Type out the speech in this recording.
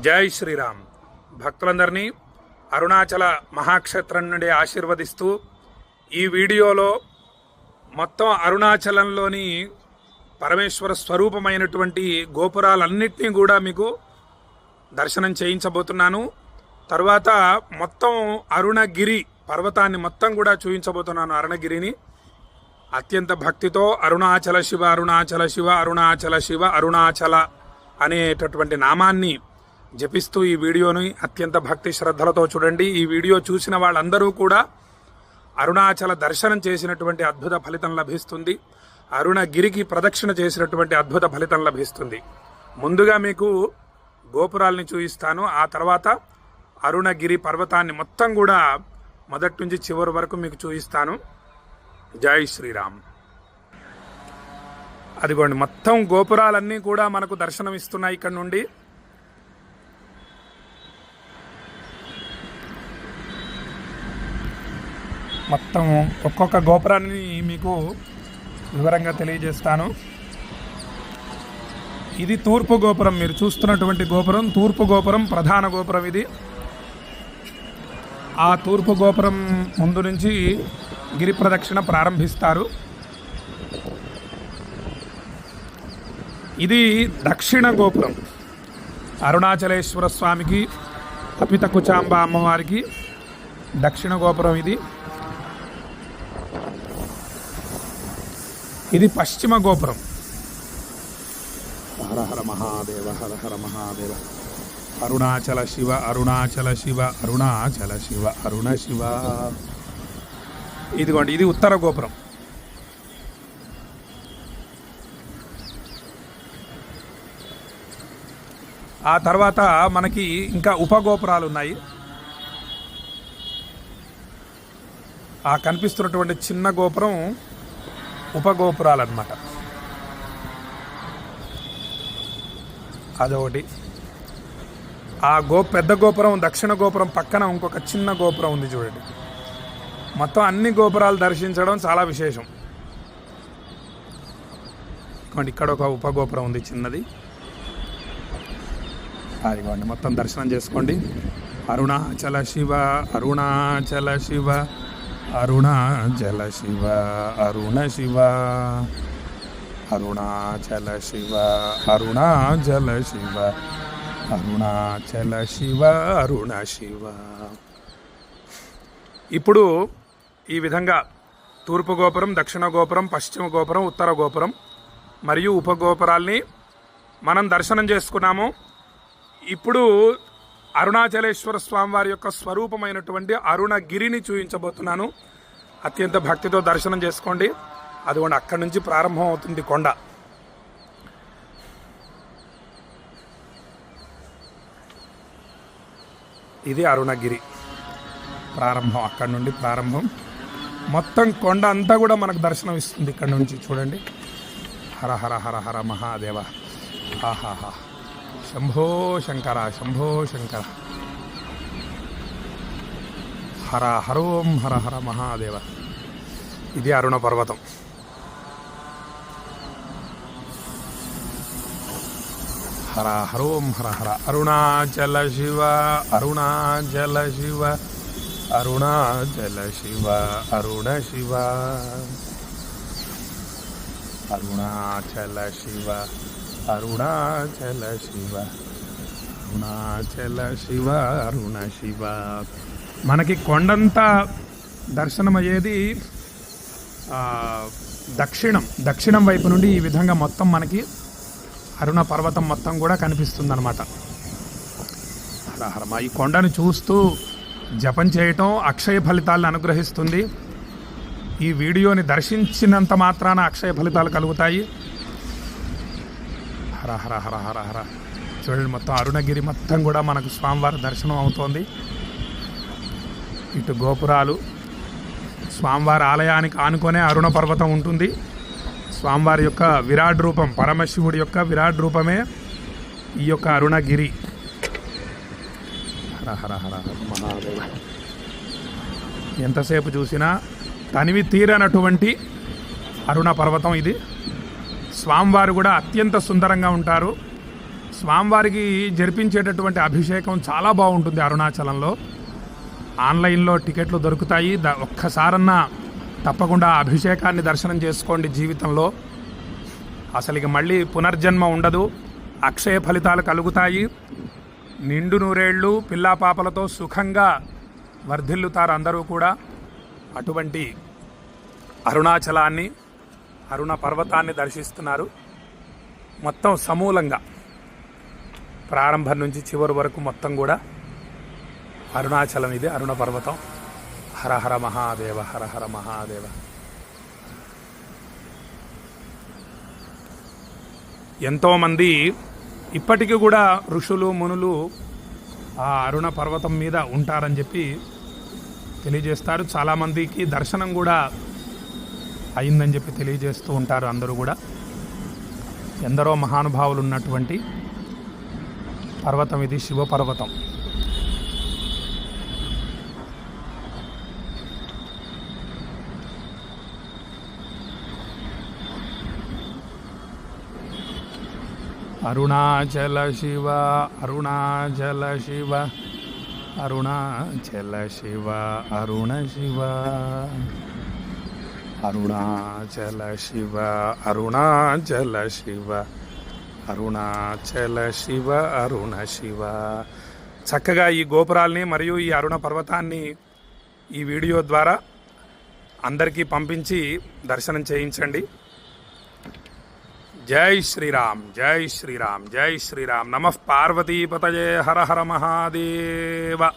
జై శ్రీరామ్. భక్తులందరినీ అరుణాచల మహాక్షేత్రం నుండి ఆశీర్వదిస్తూ ఈ వీడియోలో మొత్తం అరుణాచలంలోని పరమేశ్వర స్వరూపమైనటువంటి గోపురాలన్నింటినీ కూడా మీకు దర్శనం చేయించబోతున్నాను. తర్వాత మొత్తం అరుణగిరి పర్వతాన్ని మొత్తం కూడా చూపించబోతున్నాను. అరుణగిరిని అత్యంత భక్తితో అరుణాచల శివ అరుణాచల శివ అరుణాచల శివ అరుణాచల అనేటటువంటి నామాన్ని జపిస్తూ ఈ వీడియోని అత్యంత భక్తి శ్రద్ధలతో చూడండి. ఈ వీడియో చూసిన వాళ్ళందరూ కూడా అరుణాచల దర్శనం చేసినటువంటి అద్భుత ఫలితం లభిస్తుంది. అరుణగిరికి ప్రదక్షిణ చేసినటువంటి అద్భుత ఫలితం లభిస్తుంది. ముందుగా మీకు గోపురాల్ని చూపిస్తాను. ఆ తర్వాత అరుణగిరి పర్వతాన్ని మొత్తం కూడా మొదటి నుంచి చివరి వరకు మీకు చూపిస్తాను. జై శ్రీరామ్. అదిగోండి, మొత్తం గోపురాలన్నీ కూడా మనకు దర్శనం ఇస్తున్నాయి. ఇక్కడ నుండి మొత్తం ఒక్కొక్క గోపురాన్ని మీకు వివరంగా తెలియజేస్తాను. ఇది తూర్పు గోపురం. మీరు చూస్తున్నటువంటి గోపురం తూర్పు గోపురం, ప్రధాన గోపురం ఇది. ఆ తూర్పు గోపురం ముందు నుంచి గిరి ప్రదక్షిణ ప్రారంభిస్తారు. ఇది దక్షిణ గోపురం. అరుణాచలేశ్వర స్వామికి, అపిత కుచాంబ అమ్మవారికి దక్షిణ గోపురం ఇది. ఇది పశ్చిమ గోపురం. హర హర మహాదేవ, హర హర మహాదేవ. అరుణాచల శివ అరుణాచల శివ అరుణాచల శివ అరుణ శివ. ఇదిగోండి, ఇది ఉత్తర గోపురం. ఆ తర్వాత మనకి ఇంకా ఉపగోపురాలు ఉన్నాయి. ఆ కనిపిస్తున్నటువంటి చిన్న గోపురం ఉపగోపురాలు అన్నమాట. అదొకటి. ఆ పెద్ద గోపురం, దక్షిణ గోపురం పక్కన ఇంకొక చిన్న గోపురం ఉంది చూడండి. మొత్తం అన్ని గోపురాలు దర్శించడం చాలా విశేషం. ఇక్కడ ఒక ఉపగోపురం ఉంది చిన్నది. అదిగోండి, మొత్తం దర్శనం చేసుకోండి. అరుణాచల శివ అరుణాచల శివ అరుణాచల శివ అరుణ శివ అరుణాచల శివ అరుణాచల శివ అరుణాచల శివ అరుణ శివ. ఇప్పుడు ఈ విధంగా తూర్పు గోపురం, దక్షిణ గోపురం, పశ్చిమ గోపురం, ఉత్తర గోపురం మరియు ఉపగోపురాల్ని మనం దర్శనం చేసుకున్నాము. ఇప్పుడు అరుణాచలేశ్వర స్వామి వారి యొక్క స్వరూపమైనటువంటి అరుణగిరిని చూపించబోతున్నాను. అత్యంత భక్తితో దర్శనం చేసుకోండి. అదిగోండి, అక్కడి నుంచి ప్రారంభం అవుతుంది కొండ. ఇది అరుణగిరి ప్రారంభం. అక్కడి నుండి ప్రారంభం. మొత్తం కొండ అంతా కూడా మనకు దర్శనం ఇస్తుంది ఇక్కడ నుంచి. చూడండి. హర హర హర హర మహాదేవ. ఆహాహా. శంభో శంకర శంభో శంకర. హర హరోం హర హర మహాదేవ. ఇది అరుణ పర్వతం. హర హరోం హర హర. అరుణాచల శివ అరుణాచల శివ అరుణాచల శివ అరుణ శివ అరుణాచల శివ అరుణాచల శివ అరుణాచల శివ అరుణ శివ. మనకి కొండంతా దర్శనమయ్యేది దక్షిణం వైపు నుండి. ఈ విధంగా మొత్తం మనకి అరుణ పర్వతం మొత్తం కూడా కనిపిస్తుందన్నమాట. హరహరమ. ఈ కొండను చూస్తూ జపం చేయటం అక్షయ ఫలితాలను అనుగ్రహిస్తుంది. ఈ వీడియోని దర్శించినంత మాత్రాన అక్షయ ఫలితాలు కలుగుతాయి. హర హర హర హర హర. చూడండి, మొత్తం అరుణగిరి మొత్తం కూడా మనకు స్వామివారి దర్శనం అవుతోంది. ఇటు గోపురాలు, స్వామివారి ఆలయానికి ఆనుకొనే అరుణ పర్వతం ఉంటుంది. స్వామివారి యొక్క విరాట్ రూపం, పరమశివుడి యొక్క విరాట్ రూపమే ఈ యొక్క అరుణగిరి. హర హర హర మహాదేవ. ఎంతసేపు చూసినా తనివి తీరనటువంటి అరుణ పర్వతం ఇది. స్వామివారు కూడా అత్యంత సుందరంగా ఉంటారు. స్వామివారికి జరిపించేటటువంటి అభిషేకం చాలా బాగుంటుంది అరుణాచలంలో. ఆన్లైన్లో టికెట్లు దొరుకుతాయి. ఒక్కసారన్నా తప్పకుండా అభిషేకాన్ని దర్శనం చేసుకోండి. జీవితంలో అసలు ఇక మళ్ళీ పునర్జన్మ ఉండదు. అక్షయ ఫలితాలు కలుగుతాయి. నిండు నూరేళ్ళు పిల్లా పాపలతో సుఖంగా వర్ధిల్లుతారు అందరూ కూడా. అటువంటి అరుణాచలాన్ని, అరుణ పర్వతాన్ని దర్శిస్తున్నారు. మొత్తం సమూలంగా ప్రారంభం నుంచి చివరి వరకు మొత్తం కూడా అరుణాచలం. ఇది అరుణ పర్వతం. హర హర మహాదేవ, హర హర మహాదేవ. ఎంతోమంది ఇప్పటికీ కూడా ఋషులు మునులు ఆ అరుణ పర్వతం మీద ఉంటారని చెప్పి తెలియజేస్తారు. చాలామందికి దర్శనం కూడా అయిందని చెప్పి తెలియజేస్తూ ఉంటారు అందరూ కూడా. ఎందరో మహానుభావులు ఉన్నటువంటి పర్వతం ఇది, శివపర్వతం. అరుణాచల శివ, అరుణాచల శివ, అరుణాచల శివ, అరుణ శివ, అరుణాచల శివ, అరుణాచల శివ, అరుణాచల శివ, అరుణ శివ. చక్కగా ఈ గోపురాల్ని మరియు ఈ అరుణ పర్వతాన్ని ఈ వీడియో ద్వారా అందరికీ పంపించి దర్శనం చేయించండి. జై శ్రీరామ్, జై శ్రీరామ్, జై శ్రీరామ్. నమః పార్వతీపతయే, హర హర మహాదేవ.